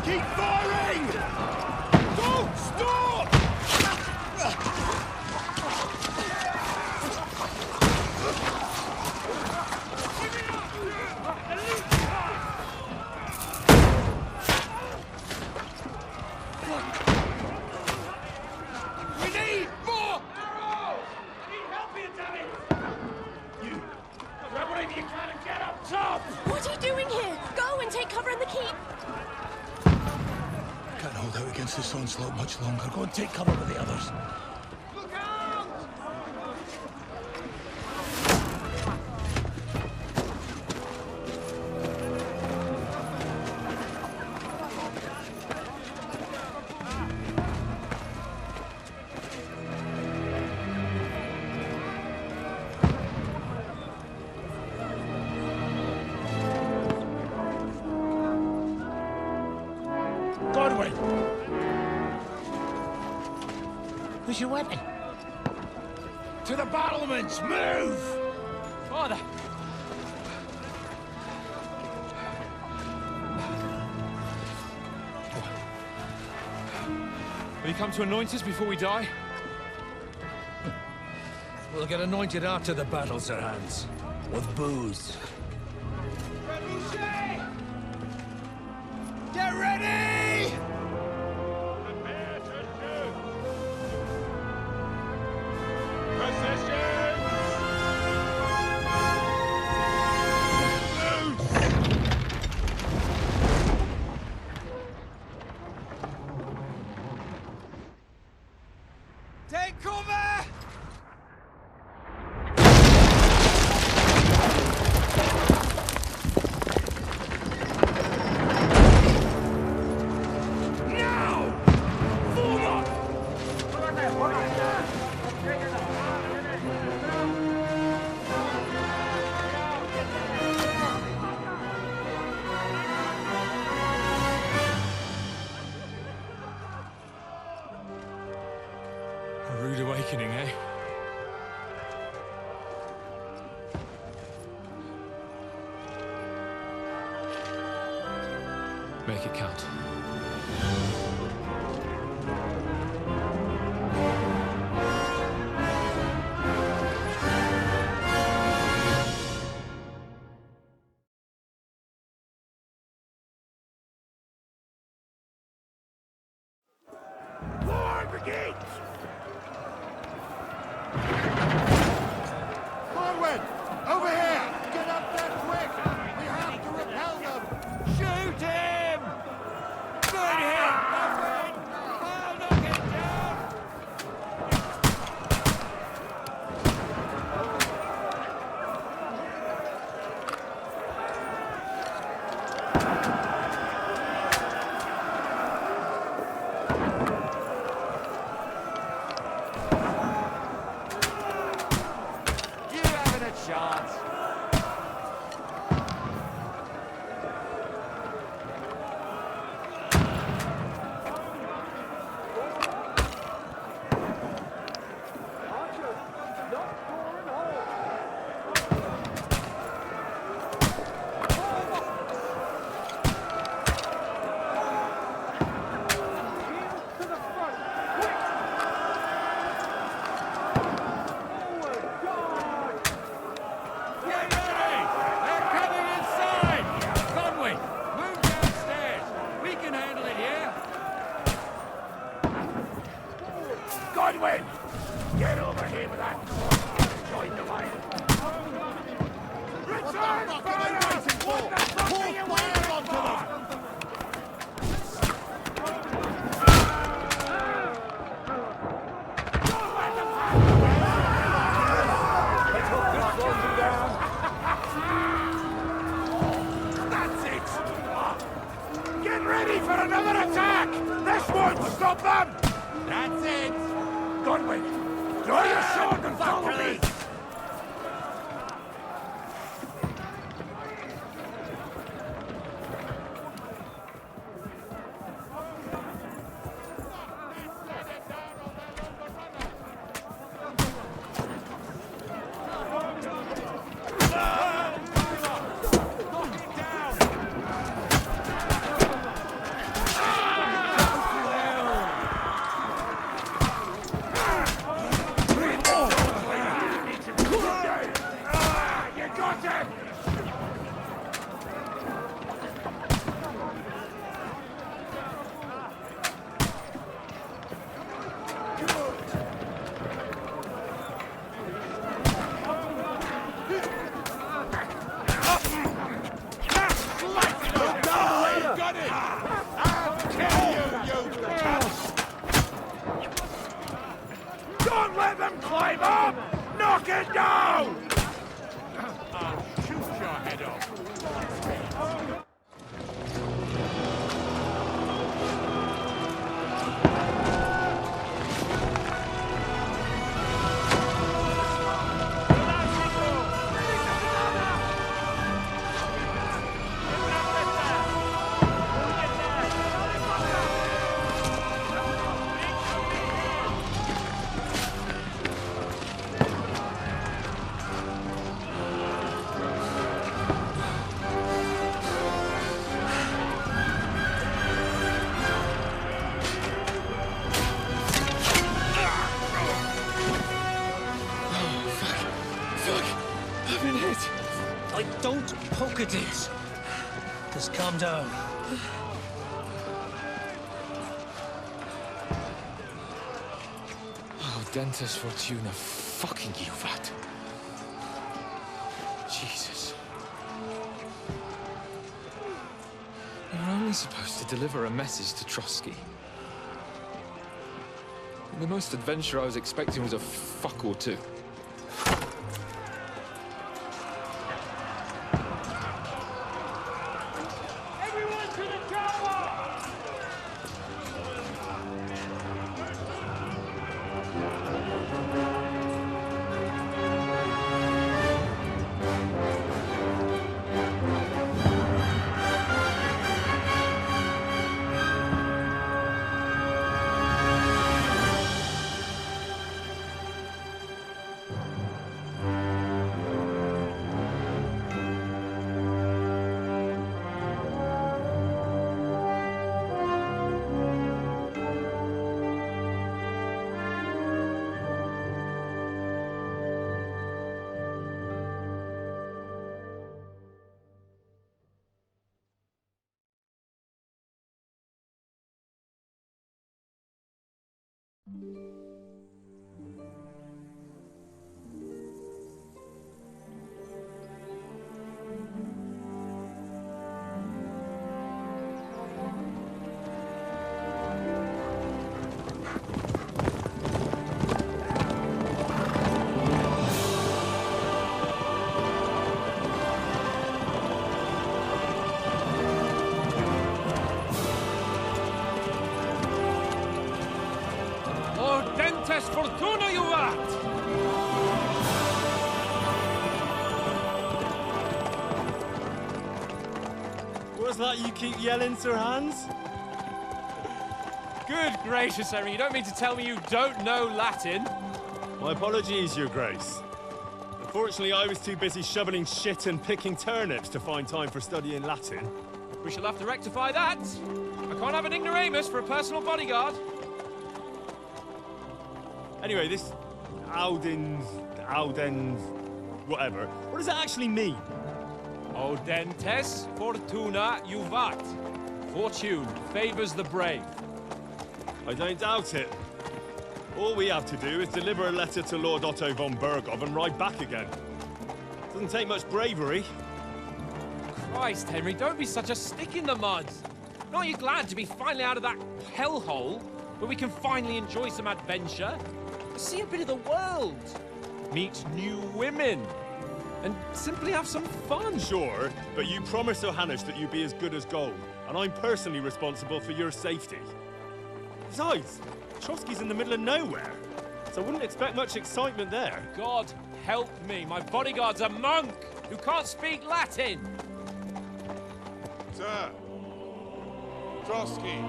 Keep firing! Don't stop! We need more arrows! Need help here, damn it! You! Grab whatever you can and get up top! What are you doing here? Go and take cover in the keep. Can't hold out against this onslaught much longer. Go and take cover with the others. Look out! Godwin! Where's your weapon? To the battlements! Move! Father! Will you come to anoint us before we die? We'll get anointed after the battle, Sir Hans. With booze. Get ready! Prepare to shoot! Positions! Take cover! A rude awakening, eh? Make it count. Forward, brigade! Forward! Over here! Get up there quick! We have to repel them! Shoot him! Good hit! I'll knock it down! You haven't a chance! Get ready! They're coming inside! Conway, move downstairs! We can handle it here! Godwin! Get over here with that join the line! Return fire! What the fuck are you waiting for? Don't let them have That's it! Get ready for another attack! This won't stop them! That's it! Godwin, draw your sword and follow me! Knock it down! calm down. Oh, Dentes Fortuna, fucking you, Vat. Jesus. You're only supposed to deliver a message to Trotsky. And the most adventure I was expecting was a fuck or two. Everyone to the tower! Dentes Fortuna, you vat! What's that you keep yelling, Sir Hans? Good gracious, Henry, you don't mean to tell me you don't know Latin? My apologies, Your Grace. Unfortunately, I was too busy shoveling shit and picking turnips to find time for studying Latin. We shall have to rectify that. I can't have an ignoramus for a personal bodyguard. Anyway, this Audens, whatever. What does that actually mean? O Dentes Fortuna Juvat. Fortune favors the brave. I don't doubt it. All we have to do is deliver a letter to Lord Otto von Bergov and ride back again. Doesn't take much bravery. Christ, Henry, don't be such a stick in the mud. Aren't you glad to be finally out of that hellhole where we can finally enjoy some adventure? See a bit of the world, meet new women, and simply have some fun. Sure, but you promised Johannes that you'd be as good as gold, and I'm personally responsible for your safety. Besides, Trotsky's in the middle of nowhere, so I wouldn't expect much excitement there. God help me, my bodyguard's a monk who can't speak Latin. Sir! Trotsky!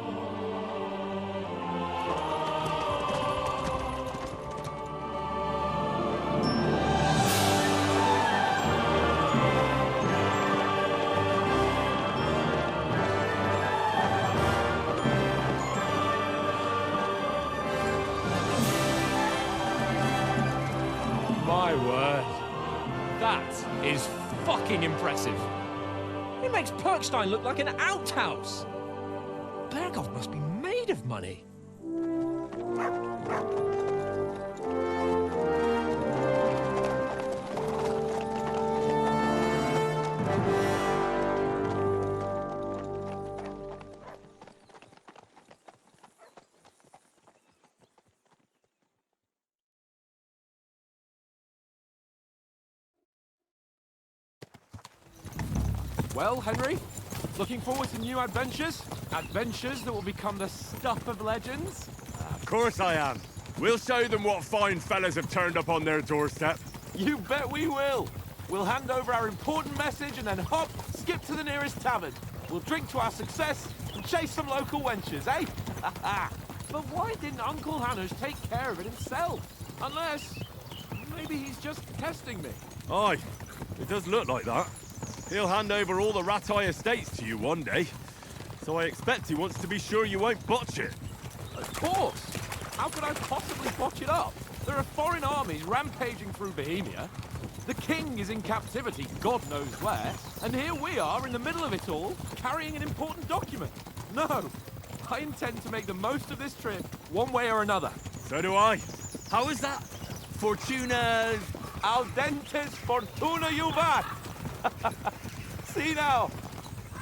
My word. That is fucking impressive. It makes Perkstein look like an outhouse. Bergov must be made of money. Well, Henry, looking forward to new adventures? Adventures that will become the stuff of legends? Of course I am. We'll show them what fine fellas have turned up on their doorstep. You bet we will. We'll hand over our important message and then hop, skip to the nearest tavern. We'll drink to our success and chase some local wenches, eh? But why didn't Uncle Hannes take care of it himself? Unless, maybe he's just testing me. Aye, it does look like that. He'll hand over all the Ratai estates to you one day. So I expect he wants to be sure you won't botch it. Of course. How could I possibly botch it up? There are foreign armies rampaging through Bohemia. The king is in captivity, God knows where, and here we are in the middle of it all, carrying an important document. No, I intend to make the most of this trip, one way or another. So do I. How is that? Fortuna... Al dentes fortuna juvat! See now,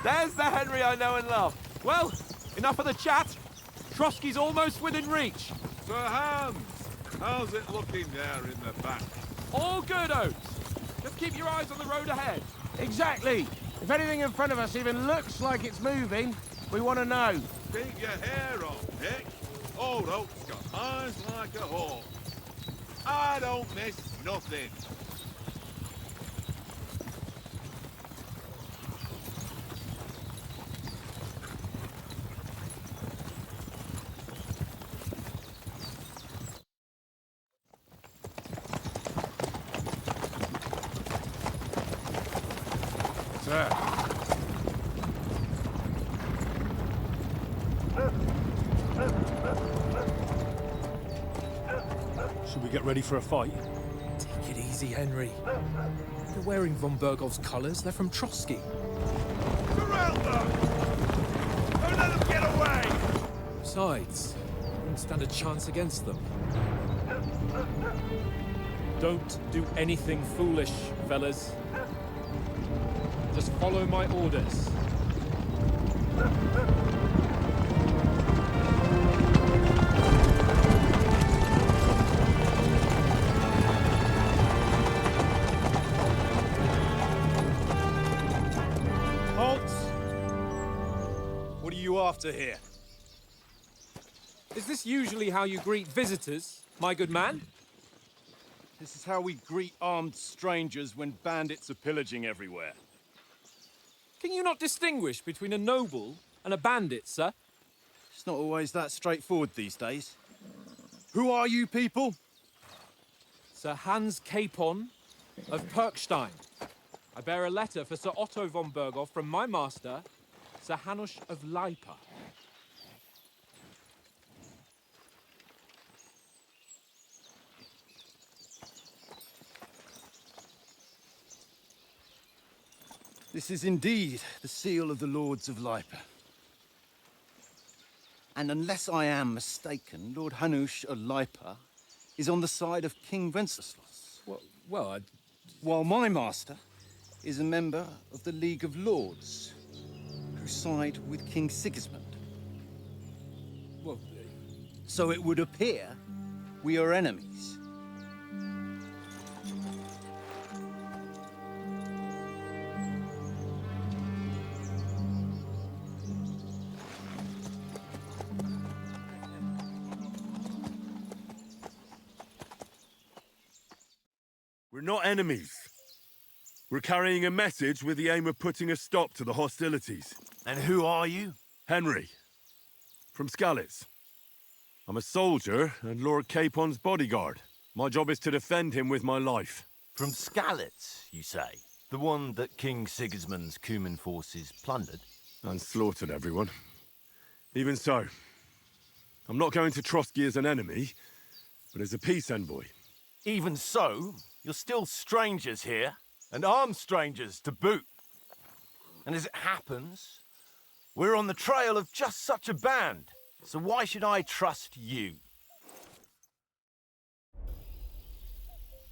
there's the Henry I know and love. Well, enough of the chat. Trotsky's almost within reach. Sir Hans, how's it looking there in the back? All good, Oates. Just keep your eyes on the road ahead. Exactly. If anything in front of us even looks like it's moving, we want to know. Keep your hair on, Nick. Old Oak's got eyes like a hawk. I don't miss nothing. Sir. Should we get ready for a fight? Take it easy, Henry. They're wearing von Bergov's colours. They're from Trotsky. Surround them! Don't let them get away! Besides, we wouldn't stand a chance against them. Don't do anything foolish, fellas. Just follow my orders. Halt! What are you after here? Is this usually how you greet visitors, my good man? This is how we greet armed strangers when bandits are pillaging everywhere. Can you not distinguish between a noble and a bandit, sir? It's not always that straightforward these days. Who are you people? Sir Hans Capon of Perkstein. I bear a letter for Sir Otto von Berghoff from my master, Sir Hanush of Lipa. This is indeed the seal of the Lords of Lipa. And unless I am mistaken, Lord Hanush of Lipa is on the side of King Wenceslas. Well, While my master is a member of the League of Lords, who side with King Sigismund. well, So it would appear we are enemies. We're not enemies. We're carrying a message with the aim of putting a stop to the hostilities. And who are you? Henry, from Skalitz. I'm a soldier and Lord Capon's bodyguard. My job is to defend him with my life. From Skalitz, you say? The one that King Sigismund's Cuman forces plundered? And slaughtered everyone. Even so, I'm not going to Trotsky as an enemy, but as a peace envoy. Even so, you're still strangers here, and armed strangers to boot. And as it happens, we're on the trail of just such a band. So why should I trust you?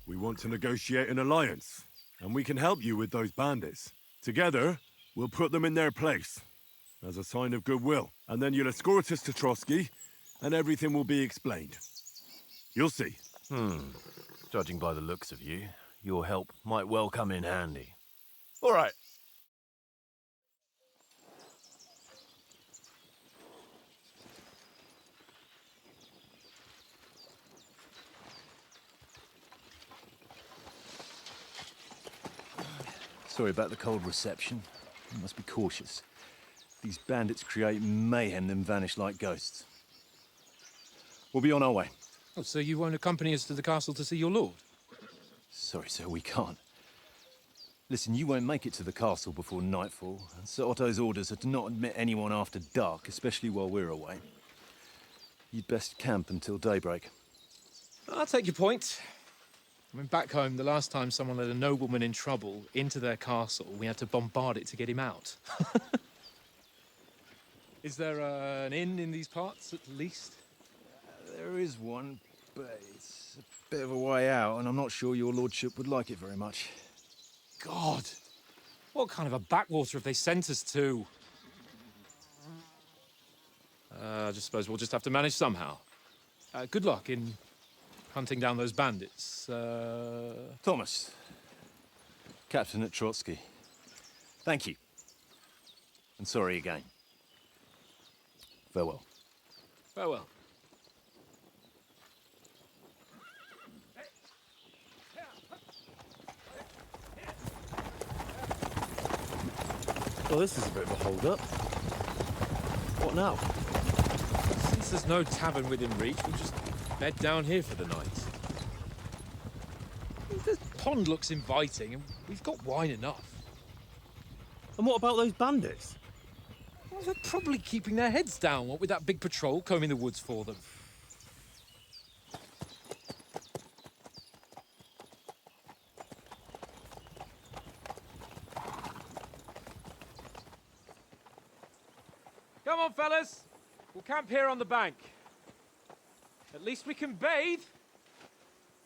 We want to negotiate an alliance, and we can help you with those bandits. Together, we'll put them in their place, as a sign of goodwill. And then you'll escort us to Trotsky, and everything will be explained. You'll see. Judging by the looks of you, your help might well come in handy. All right. Sorry about the cold reception. You must be cautious. These bandits create mayhem, then vanish like ghosts. We'll be on our way. oh, so you won't accompany us to the castle to see your lord? Sorry, sir, we can't. Listen, you won't make it to the castle before nightfall, and Sir Otto's orders are to not admit anyone after dark, especially while we're away. You'd best camp until daybreak. I'll take your point. I mean, back home, the last time someone let a nobleman in trouble into their castle, we had to bombard it to get him out. Is there an inn in these parts, at least? There is one, but it's a bit of a way out, and I'm not sure your lordship would like it very much. God! What kind of a backwater have they sent us to? I just suppose we'll just have to manage somehow. Good luck in hunting down those bandits. Thomas, Captain at Trotsky. Thank you. And sorry again. Farewell. Farewell. Well, this is a bit of a hold-up. What now? Since there's no tavern within reach, we'll just bed down here for the night. The pond looks inviting, and we've got wine enough. And what about those bandits? Well, they're probably keeping their heads down, what with that big patrol combing the woods for them. Come on, fellas. We'll camp here on the bank. At least we can bathe.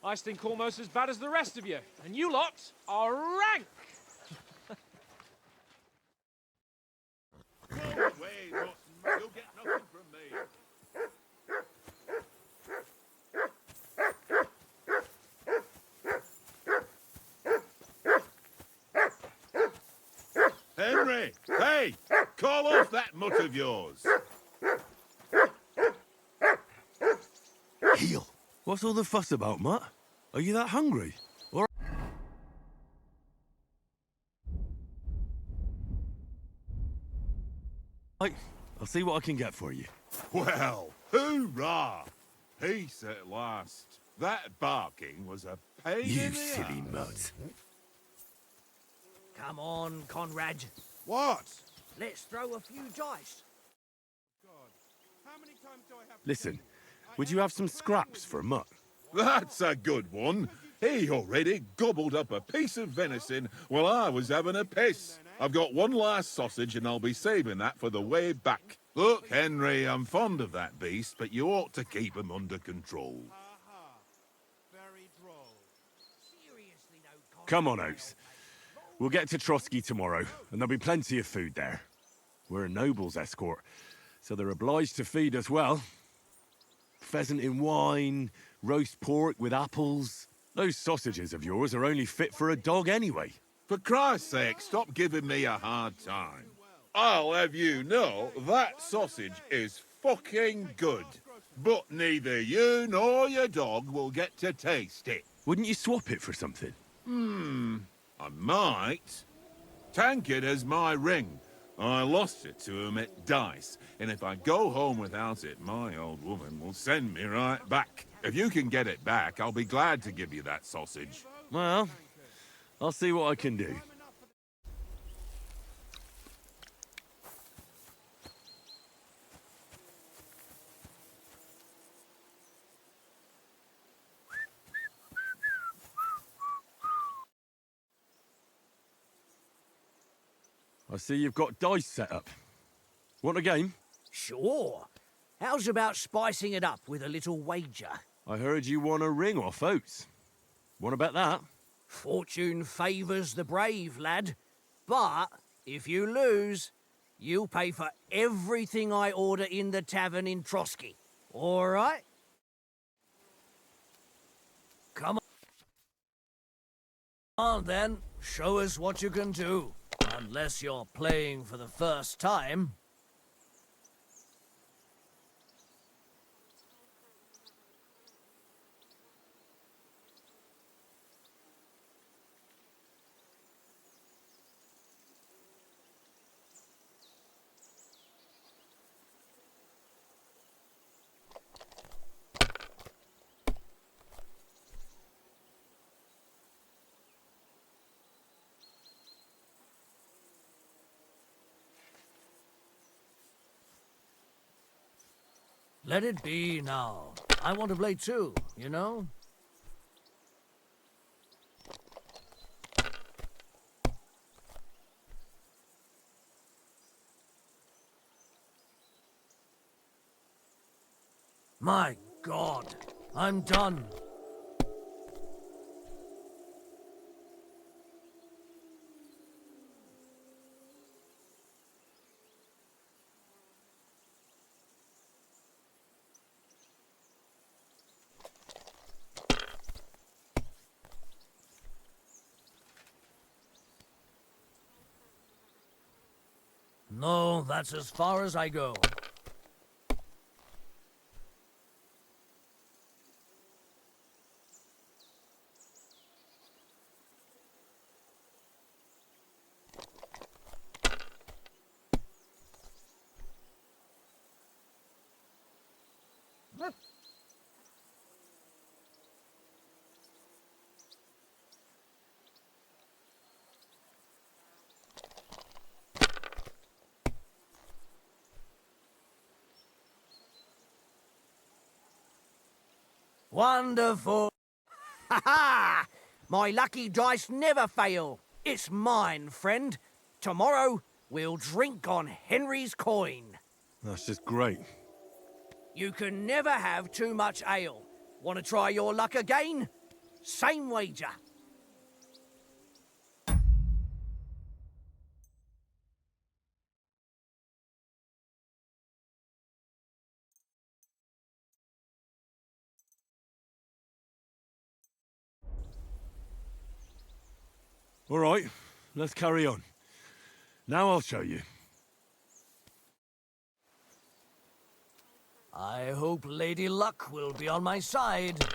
I stink almost as bad as the rest of you, and you lot are rank. Go away, Watson. You'll get nothing from me. Henry! Hey! Call off that mutt of yours! Heel! What's all the fuss about, Mutt? Are you that hungry? Or... Right, I'll see what I can get for you. Well, hoorah! Peace at last. That barking was a pain in You the silly ass. mutt. Come on, Conrad. What? Let's throw a few dice. Listen, would you have some scraps for a mutt? That's a good one. He already gobbled up a piece of venison while I was having a piss. I've got one last sausage and I'll be saving that for the way back. Look, Henry, I'm fond of that beast, but you ought to keep him under control. Come on, Oates. We'll get to Trotsky tomorrow, and there'll be plenty of food there. We're a noble's escort, so they're obliged to feed us well. Pheasant in wine, roast pork with apples. Those sausages of yours are only fit for a dog anyway. For Christ's sake, stop giving me a hard time. I'll have you know that sausage is fucking good. But neither you nor your dog will get to taste it. Wouldn't you swap it for something? I might. Tankard has my ring. I lost it to him at dice, and if I go home without it, my old woman will send me right back. If you can get it back, I'll be glad to give you that sausage. Well, I'll see what I can do. I see you've got dice set up. Want a game? Sure. How's about spicing it up with a little wager? I heard you won a ring off Oates. Want to bet that? Fortune favours the brave, lad. But if you lose, you'll pay for everything I order in the tavern in Trotsky. All right? Come on, then. Show us what you can do. Unless you're playing for the first time. Let it be now. I want to play too, you know? My God, I'm done. No, that's as far as I go. Wonderful. Ha ha! My lucky dice never fail. It's mine, friend. Tomorrow, we'll drink on Henry's coin. That's just great. You can never have too much ale. Want to try your luck again? Same wager. All right, let's carry on. Now I'll show you. I hope Lady Luck will be on my side.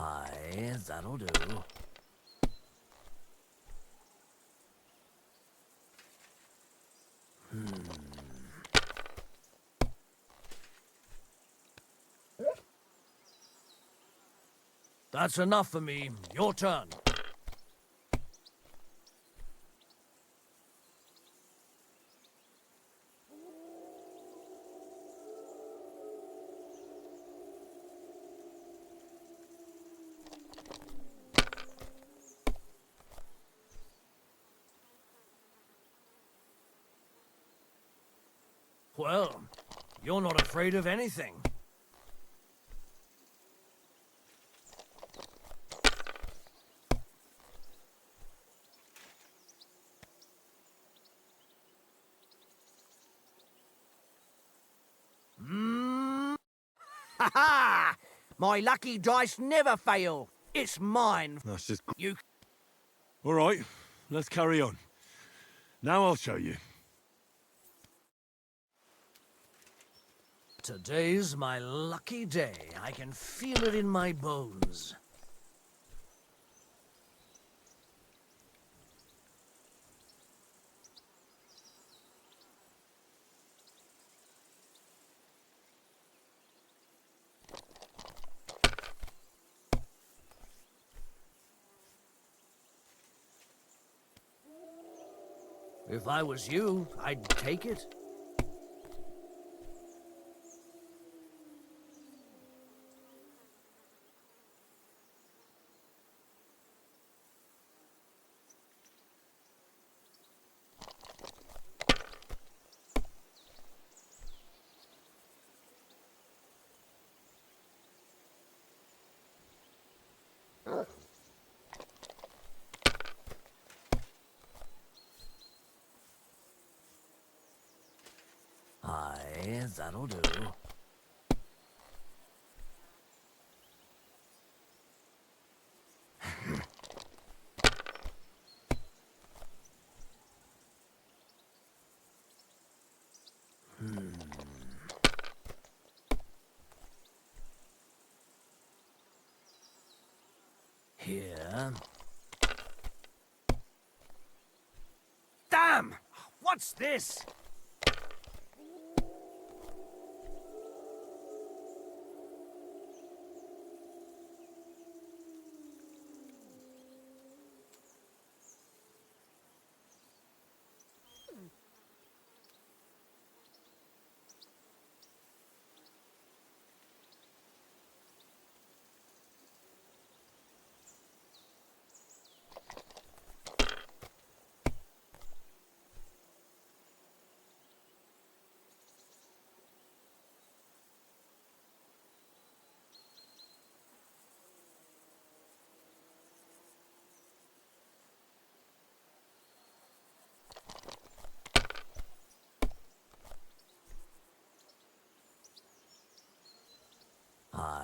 Aye, that'll do. That's enough for me. Your turn. Well, you're not afraid of anything. Ha ha! My lucky dice never fail. It's mine. That's just... You... All right, let's carry on. Now I'll show you. Today's my lucky day. I can feel it in my bones. If I was you, I'd take it. Aye, that'll do. Here. Damn! What's this?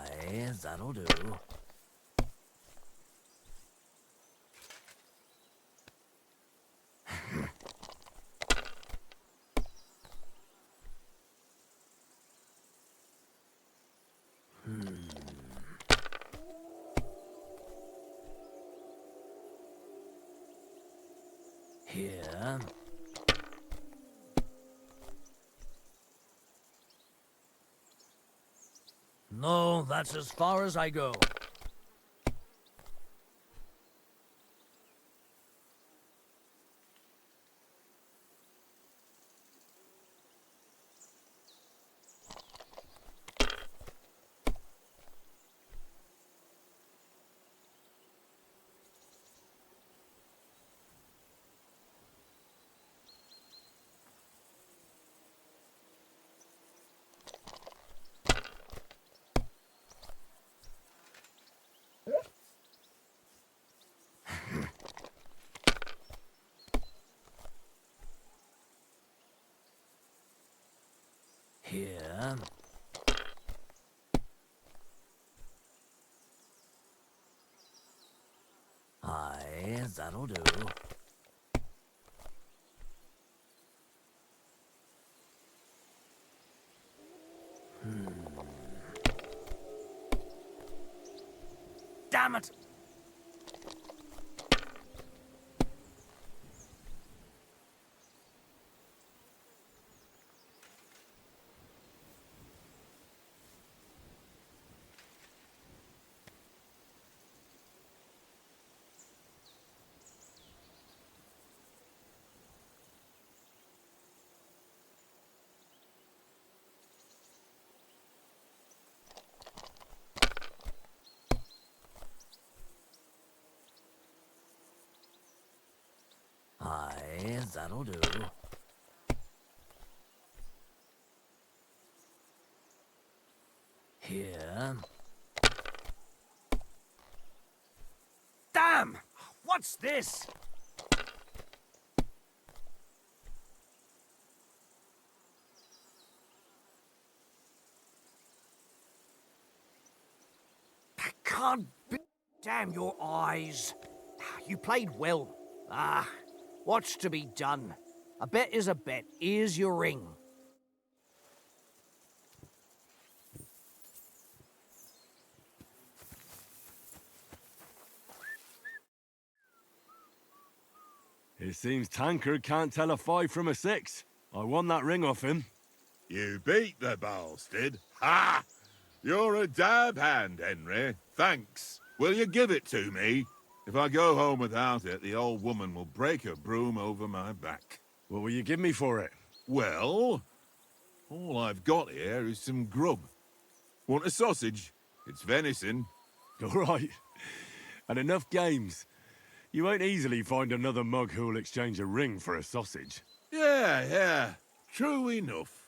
Aye, that'll do. Here. No, that's as far as I go. Here. Aye, that'll do. Damn it! Aye, that'll do. Here. Damn! What's this? I can't be... Damn your eyes. You played well. Ah, what's to be done? A bet is a bet. Here's your ring. It seems Tankard can't tell a 5 from a 6. I won that ring off him. You beat the bastard. Ha! You're a dab hand, Henry. Thanks. Will you give it to me? If I go home without it, the old woman will break her broom over my back. What will you give me for it? Well, all I've got here is some grub. Want a sausage? It's venison. All right. And enough games. You won't easily find another mug who'll exchange a ring for a sausage. Yeah. True enough.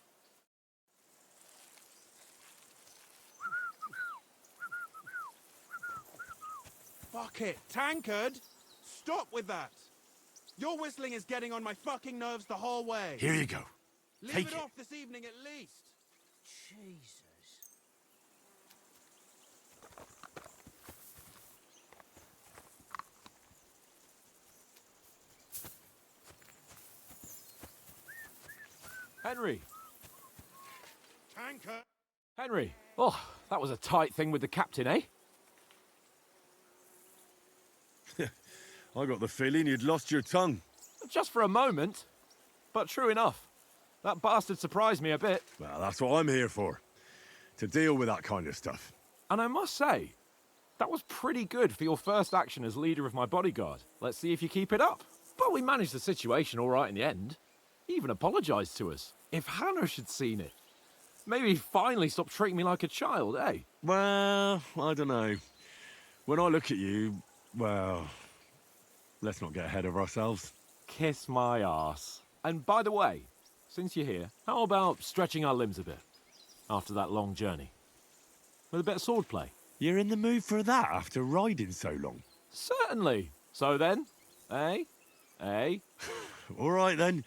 Fuck it, Tankard! Stop with that! Your whistling is getting on my fucking nerves the whole way. Here you go. Leave Take it it. off this evening at least. Jesus. Henry! Tankard! Henry! Oh, that was a tight thing with the captain, eh? I got the feeling you'd lost your tongue. Just for a moment. But true enough. That bastard surprised me a bit. Well, that's what I'm here for. To deal with that kind of stuff. And I must say, that was pretty good for your first action as leader of my bodyguard. Let's see if you keep it up. But we managed the situation all right in the end. He even apologized to us. If Hanosh had seen it, maybe he'd finally stop treating me like a child, eh? Well, I don't know. When I look at you, well, let's not get ahead of ourselves. Kiss my arse. And by the way, since you're here, how about stretching our limbs a bit after that long journey? With a bit of swordplay. You're in the mood for that after riding so long? Certainly. So then, eh? All right then.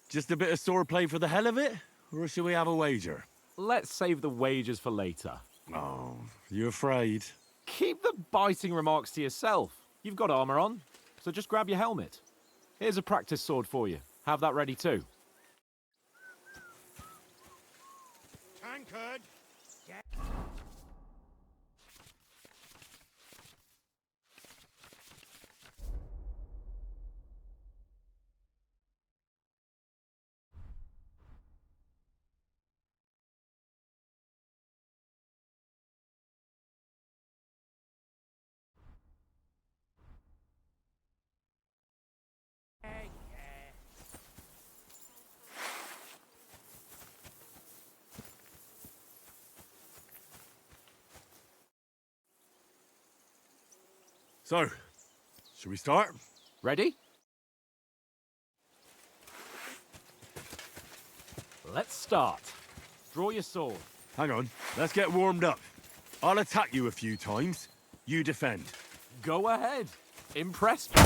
Just a bit of swordplay for the hell of it? Or shall we have a wager? Let's save the wagers for later. Oh, you afraid? Keep the biting remarks to yourself. You've got armor on, so just grab your helmet. Here's a practice sword for you. Have that ready too. Tankard! So, should we start? Ready? Let's start. Draw your sword. Hang on, let's get warmed up. I'll attack you a few times. You defend. Go ahead. Impress me.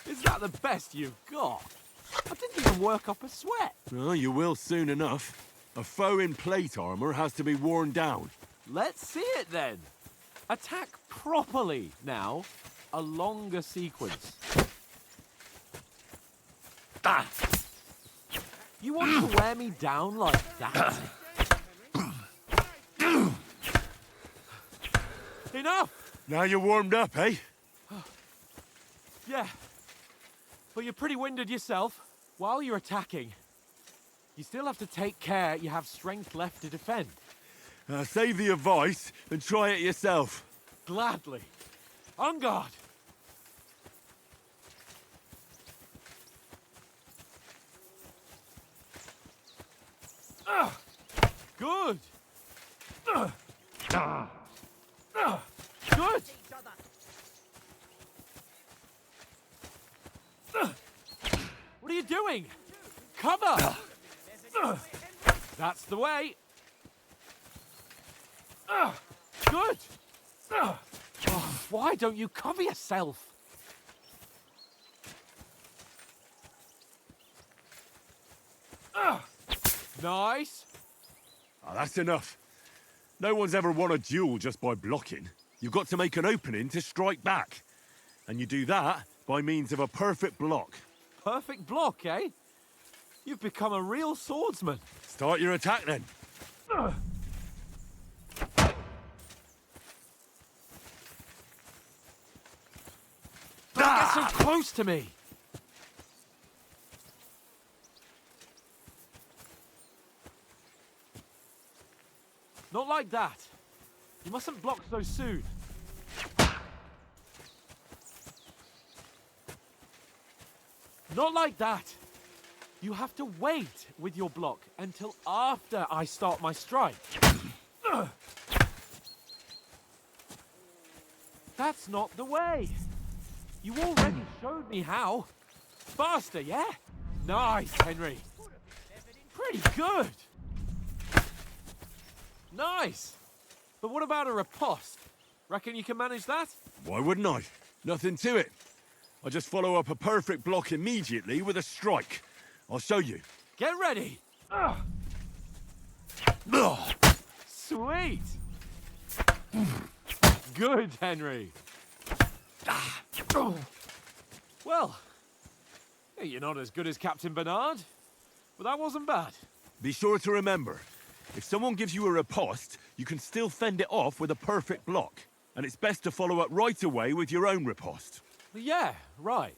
Is that the best you've got? I didn't even work up a sweat. Well, you will soon enough. A foe in plate armor has to be worn down. Let's see it then. Attack properly now. A longer sequence. You want to wear me down like that? Enough! Now you're warmed up, eh? Yeah. But you're pretty winded yourself. While you're attacking, you still have to take care you have strength left to defend. Save the advice and try it yourself. Gladly. On guard. Good. Good. What are you doing? Cover. That's the way. Good. Oh, why don't you cover yourself? Nice. Oh, that's enough. No one's ever won a duel just by blocking. You've got to make an opening to strike back. And you do that by means of a perfect block. Perfect block, eh? You've become a real swordsman. Start your attack then. Don't get so close to me. Not like that. You mustn't block so soon. Not like that. You have to wait with your block until after I start my strike. That's not the way. You already showed me how. Faster, yeah? Nice, Henry. Pretty good. Nice. But what about a riposte? Reckon you can manage that? Why wouldn't I? Nothing to it. I just follow up a perfect block immediately with a strike. I'll show you. Get ready. Sweet. Good, Henry. Well, you're not as good as Captain Bernard, but that wasn't bad. Be sure to remember, if someone gives you a riposte, you can still fend it off with a perfect block. And it's best to follow up right away with your own riposte. Yeah, right.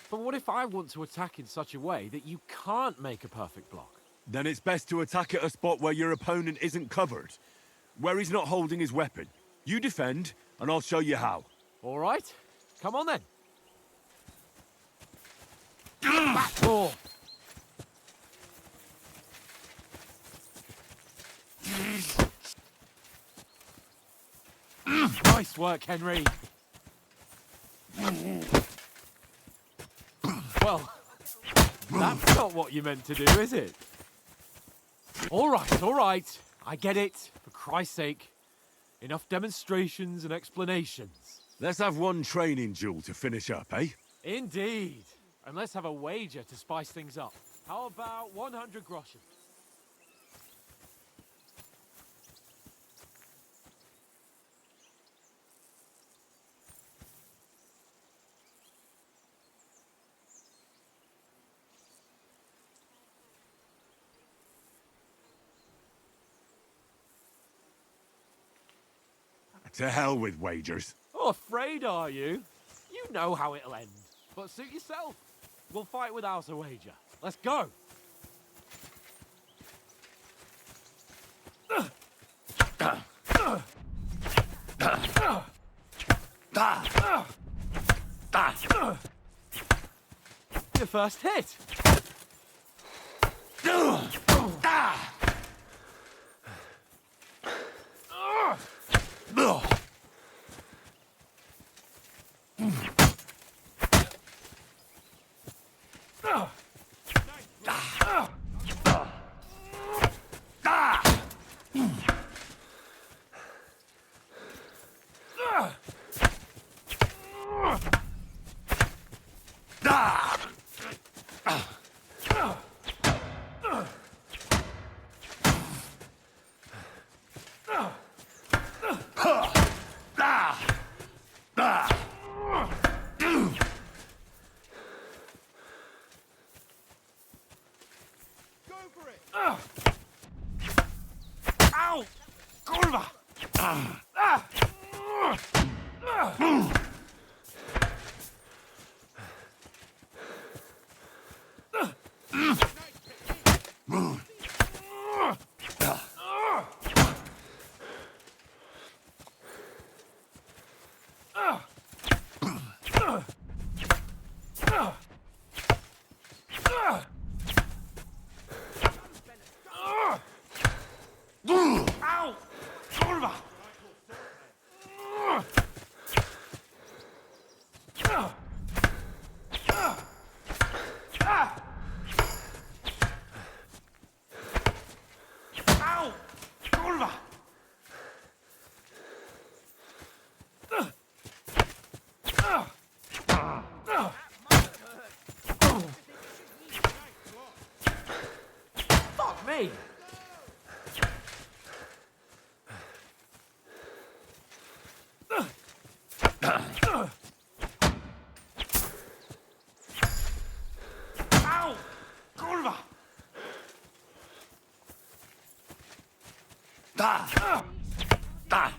But what if I want to attack in such a way that you can't make a perfect block? Then it's best to attack at a spot where your opponent isn't covered, where he's not holding his weapon. You defend, and I'll show you how. All right. Come on then. Back four. Nice work, Henry. Well, that's not what you meant to do, is it? All right. I get it. For Christ's sake. Enough demonstrations and explanations. Let's have one training duel to finish up, eh? Indeed. And let's have a wager to spice things up. How about 100 groschen? To hell with wagers. Oh, afraid are you? You know how it'll end. But suit yourself. We'll fight without a wager. Let's go. Your first hit. Ow! Kurwa! Ow! Kurwa! Ow! Kurwa! Fuck me! Ow! Kurwa! Da! Da! Da!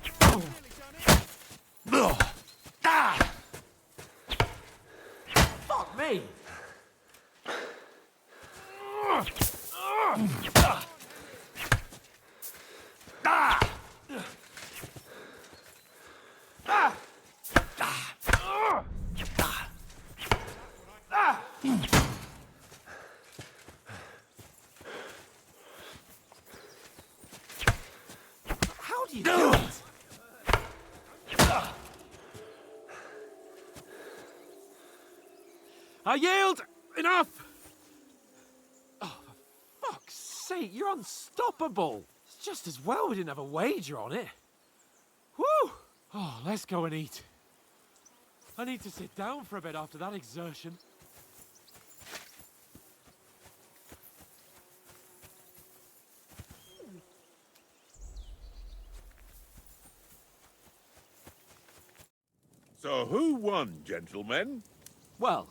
Fuck me! Da! How do you do it? I yield! Enough! Oh, for fuck's sake, you're unstoppable! It's just as well we didn't have a wager on it. Whew! Oh, let's go and eat. I need to sit down for a bit after that exertion. So who won, gentlemen? Well,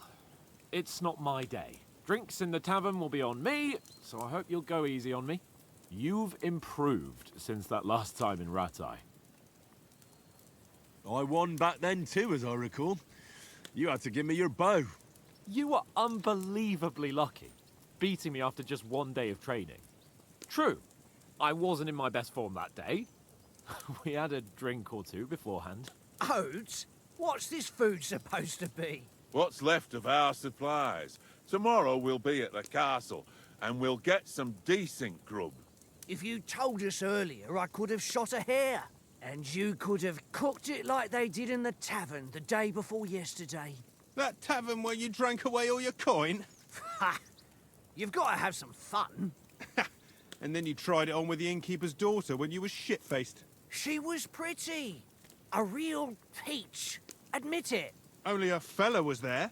it's not my day. Drinks in the tavern will be on me, so I hope you'll go easy on me. You've improved since that last time in Ratai. I won back then too, as I recall. You had to give me your bow. You were unbelievably lucky, beating me after just one day of training. True, I wasn't in my best form that day. We had a drink or two beforehand. Oats? What's this food supposed to be? What's left of our supplies. Tomorrow we'll be at the castle, and we'll get some decent grub. If you told us earlier, I could have shot a hare. And you could have cooked it like they did in the tavern the day before yesterday. That tavern where you drank away all your coin? Ha! You've got to have some fun. And then you tried it on with the innkeeper's daughter when you were shit-faced. She was pretty. A real peach. Admit it. Only a fella was there.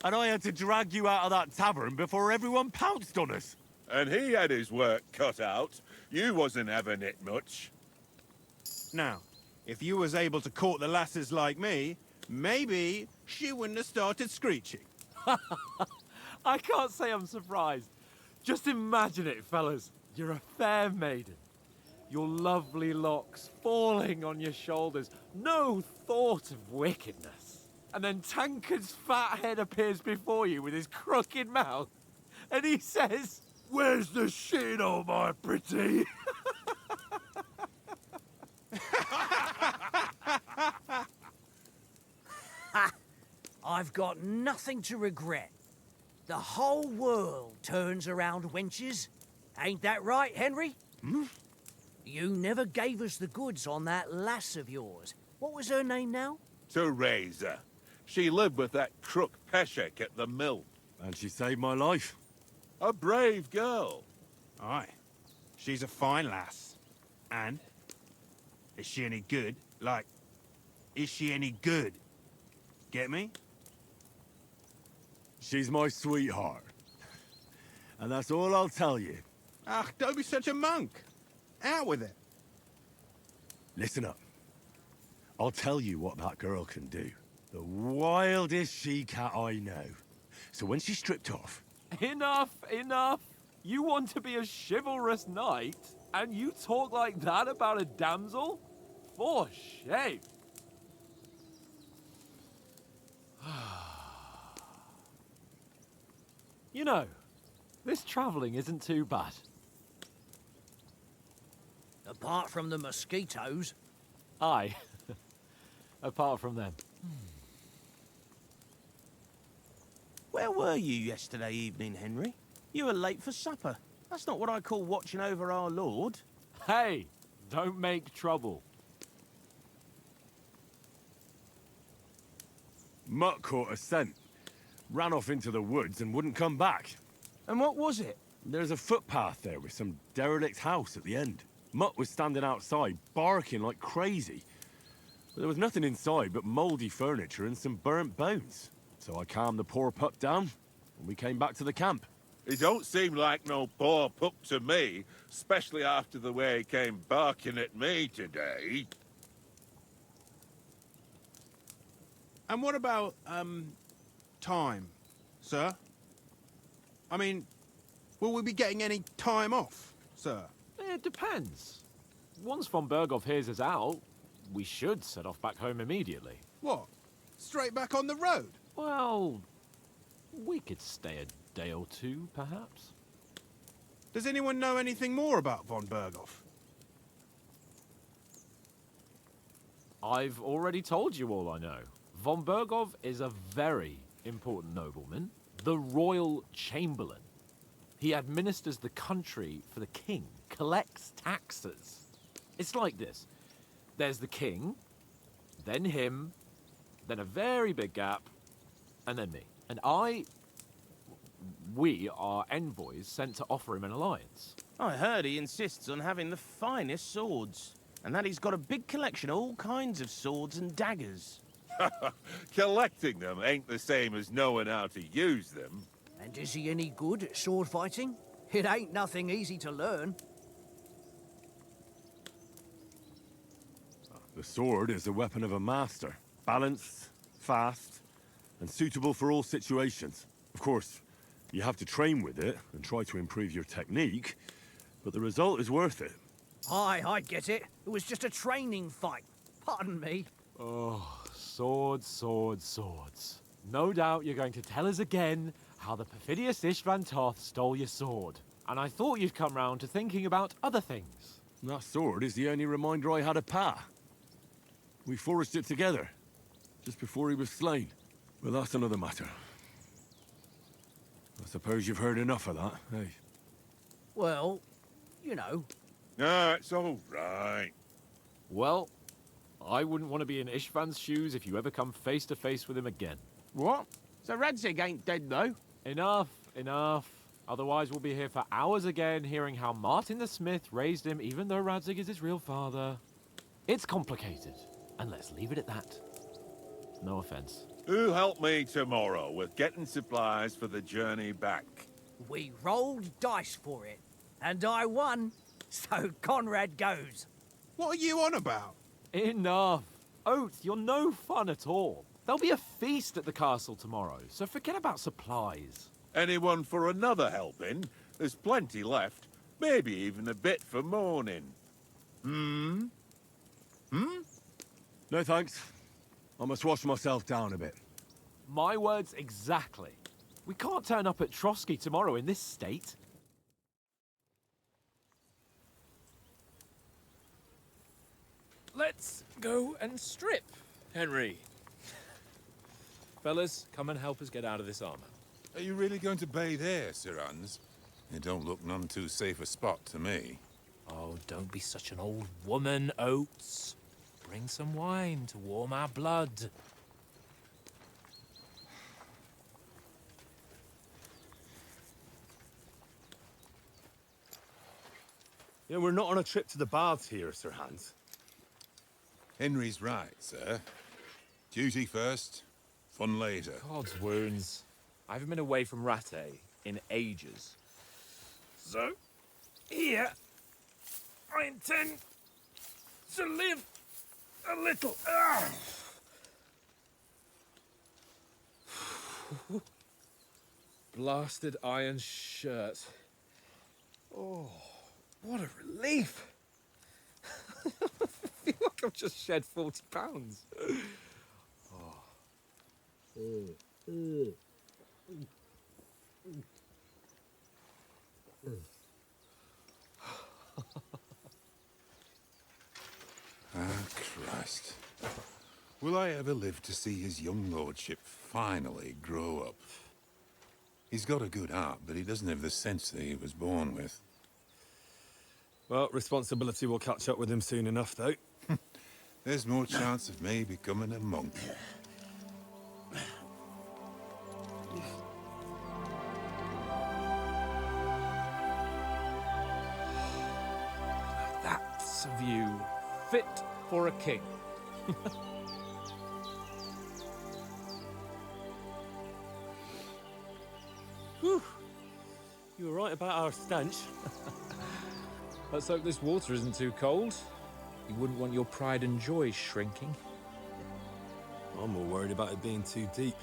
And I had to drag you out of that tavern before everyone pounced on us. And he had his work cut out. You wasn't having it much. Now, if you was able to court the lasses like me, maybe she wouldn't have started screeching. I can't say I'm surprised. Just imagine it, fellas. You're a fair maiden. your lovely locks falling on your shoulders, no thought of wickedness. And then Tankard's fat head appears before you with his crooked mouth, and he says, "Where's the shit, oh my pretty?" I've got nothing to regret. The whole world turns around wenches. Ain't that right, Henry? You never gave us the goods on that lass of yours. What was her name now? Teresa. She lived with that crook Peshek at the mill. And she saved my life. A brave girl. Aye. She's a fine lass. And? Is she any good? Like, is she any good? Get me? She's my sweetheart. And that's all I'll tell you. Ah, don't be such a monk. Out with it. Listen up. I'll tell you what that girl can do. The wildest she-cat I know. So when she's stripped off... Enough, enough. You want to be a chivalrous knight, and you talk like that about a damsel? For shame. You know, this travelling isn't too bad. Apart from the mosquitoes. Aye. Apart from them. Where were you yesterday evening, Henry? You were late for supper. That's not what I call watching over our Lord. Hey, don't make trouble. Mutt caught a scent. Ran off into the woods and wouldn't come back. And what was it? There's a footpath there with some derelict house at the end. Mutt was standing outside, barking like crazy. But there was nothing inside but mouldy furniture and some burnt bones. So I calmed the poor pup down, and we came back to the camp. He don't seem like no poor pup to me, especially after the way he came barking at me today. And what about, time, sir? I mean, will we be getting any time off, sir? It depends. Once von Berghoff hears us out, we should set off back home immediately. What? Straight back on the road? Well, we could stay a day or two, perhaps. Does anyone know anything more about von Berghoff? I've already told you all I know. Von Berghoff is a very important nobleman, the Royal Chamberlain. He administers the country for the king, collects taxes. It's like this. There's the king, then him, then a very big gap, and then me. And we are envoys sent to offer him an alliance. I heard he insists on having the finest swords, and that he's got a big collection of all kinds of swords and daggers. Collecting them ain't the same as knowing how to use them. And is he any good at sword fighting? It ain't nothing easy to learn. The sword is the weapon of a master. Balanced, fast, and suitable for all situations. Of course, you have to train with it and try to improve your technique, but the result is worth it. Aye, I get it. It was just a training fight. Pardon me. Oh, swords, swords, swords. No doubt you're going to tell us again how the perfidious Istvan Toth stole your sword. And I thought you'd come round to thinking about other things. That sword is the only reminder I had of Pa. We forged it together, just before he was slain. But that's another matter. I suppose you've heard enough of that, eh? Well, you know. No, it's all right. Well, I wouldn't want to be in Istvan's shoes if you ever come face to face with him again. What? So Radzig ain't dead, though? Enough, enough. Otherwise we'll be here for hours again hearing how Martin the Smith raised him even though Radzig is his real father. It's complicated, and let's leave it at that. No offense. Who help me tomorrow with getting supplies for the journey back? We rolled dice for it, and I won. So Conrad goes. What are you on about? Enough. Oates, you're no fun at all. There'll be a feast at the castle tomorrow, so forget about supplies. Anyone for another helping? There's plenty left. Maybe even a bit for morning. No thanks. I must wash myself down a bit. My words exactly. We can't turn up at Trotsky tomorrow in this state. Let's go and strip, Henry. Fellas, come and help us get out of this armor. Are you really going to bathe here, Sir Hans? It don't look none too safe a spot to me. Oh, don't be such an old woman, Oates. Bring some wine to warm our blood. Yeah, we're not on a trip to the baths here, Sir Hans. Henry's right, sir. Duty first, fun later. God's wounds. I haven't been away from Rattay in ages. So, here, I intend to live a little. Blasted iron shirt. Oh, what a relief. I feel like I've just shed 40 pounds. Christ. Will I ever live to see his young lordship finally grow up? He's got a good heart, but he doesn't have the sense that he was born with. Well, responsibility will catch up with him soon enough, though. There's more chance of me becoming a monk. That's a view fit for a king. Whew. You were right about our stench. Let's hope this water isn't too cold. You wouldn't want your pride and joy shrinking. I'm more worried about it being too deep.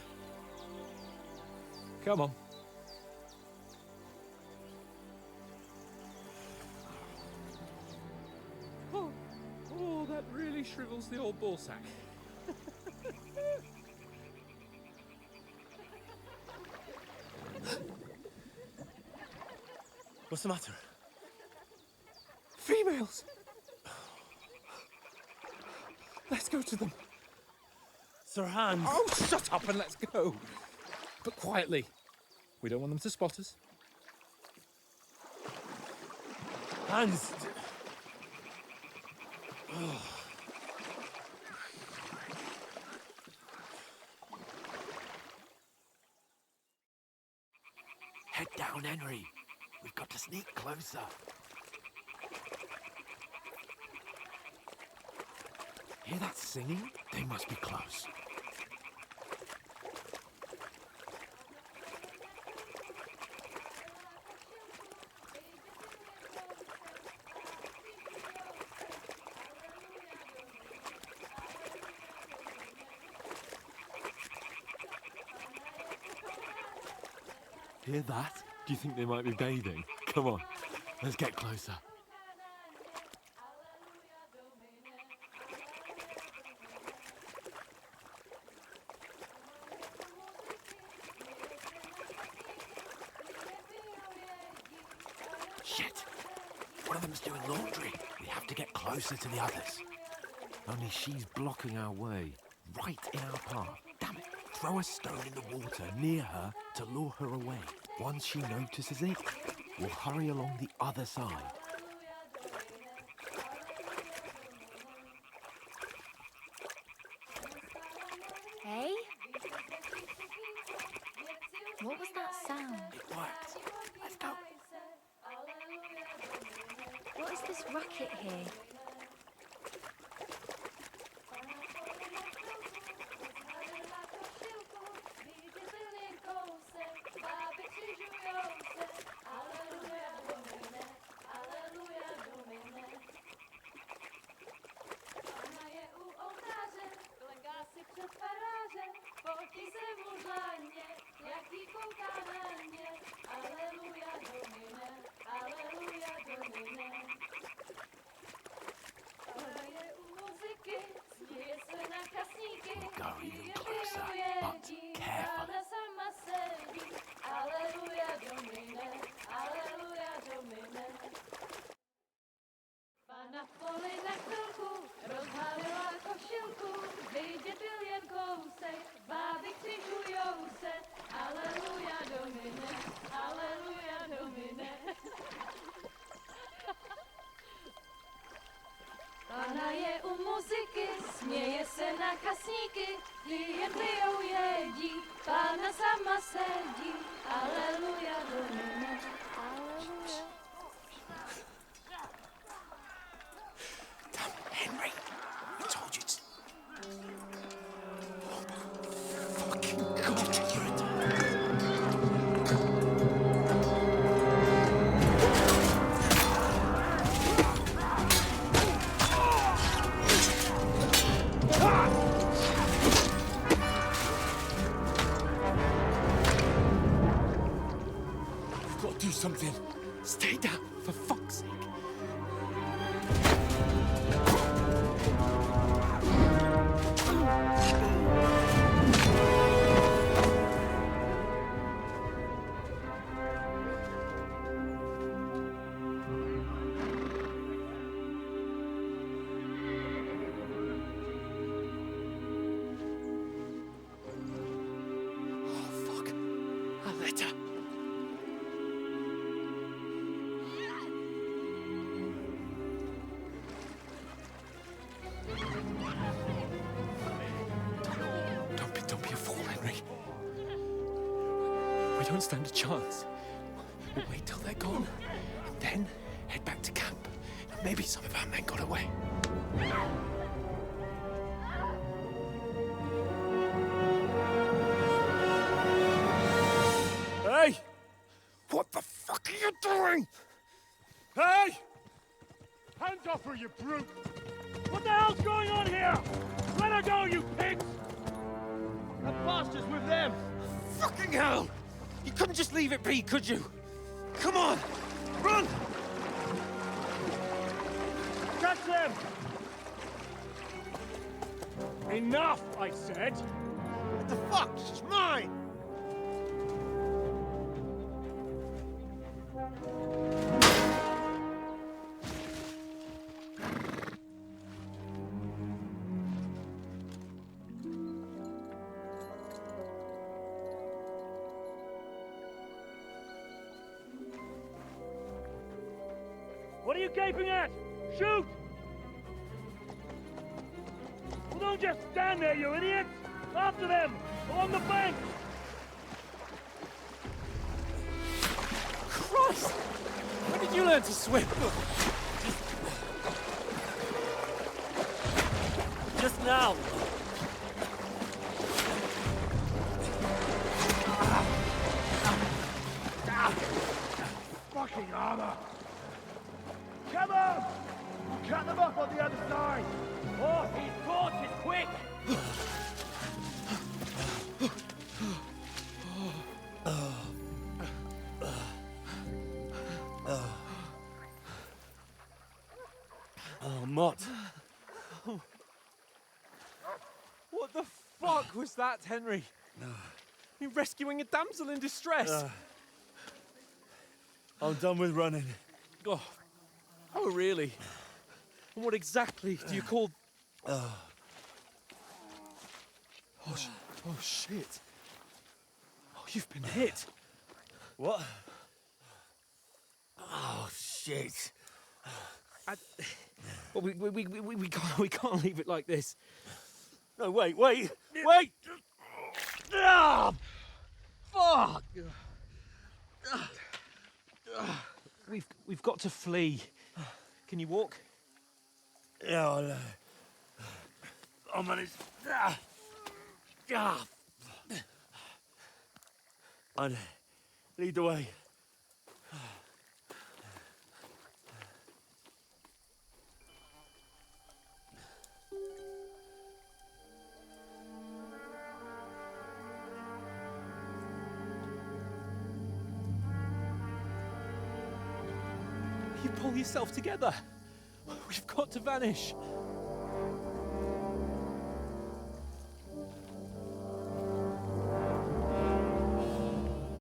Come on. Oh, that really shrivels the old ball sack. What's the matter? Females! Let's go to them. Sir Hans! Oh, shut up and let's go. But quietly. We don't want them to spot us. Hans! Head down, Henry. We've got to sneak closer. Hear that singing? They must be close. Hear that? Do you think they might be bathing? Come on, let's get closer. Shit! One of them's doing laundry. We have to get closer to the others. Only she's blocking our way, right in our path. Damn it! Throw a stone in the water near her to lure her away. Once she notices it, we'll hurry along the other side. Hey? What was that sound? It worked. Let's go. What is this racket here? something. Stay down, for fuck's sake. Don't be a fool, Henry. We don't stand a chance. We'll wait till they're gone, and then head back to camp. Maybe some of our men got away. Hey! What the fuck are you doing? Hey! Hands off her, you brute! What the hell's going on here? Let her go, you pigs! That bastard's with them! Fucking hell! You couldn't just leave it be, could you? Come on! Run! Catch them! Enough, I said! What the fuck? She's mine! What are you gaping at? Shoot! Well, don't just stand there, you idiots! After them! Along the bank! Christ! When did you learn to swim? Just now! Fucking armor! Come on! Cut them off on the other side! Oh, he's caught it quick! Oh, Mott. What the fuck was that, Henry? You're rescuing a damsel in distress. I'm done with running. Oh, really? And what exactly do you call... Oh, shit. Oh, you've been hit. What? Oh, shit. Well, we can't leave it like this. No, wait! Ah! Fuck! We've got to flee. Can you walk? Yeah, I'll manage. And lead the way. You pull yourself together. We've got to vanish.